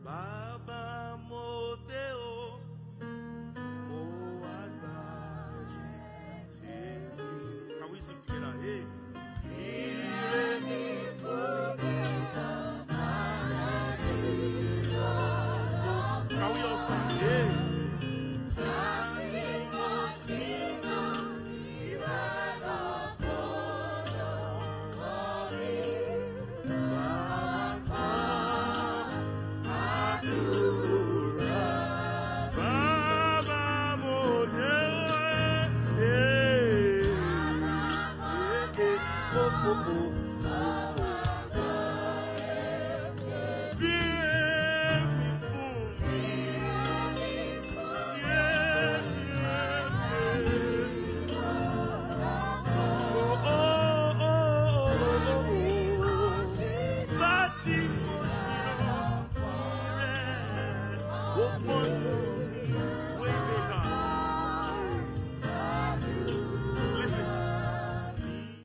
Baba Modeo, O Agbaji. Can we sing together? Hey. Can we all stand? Hey. Oh,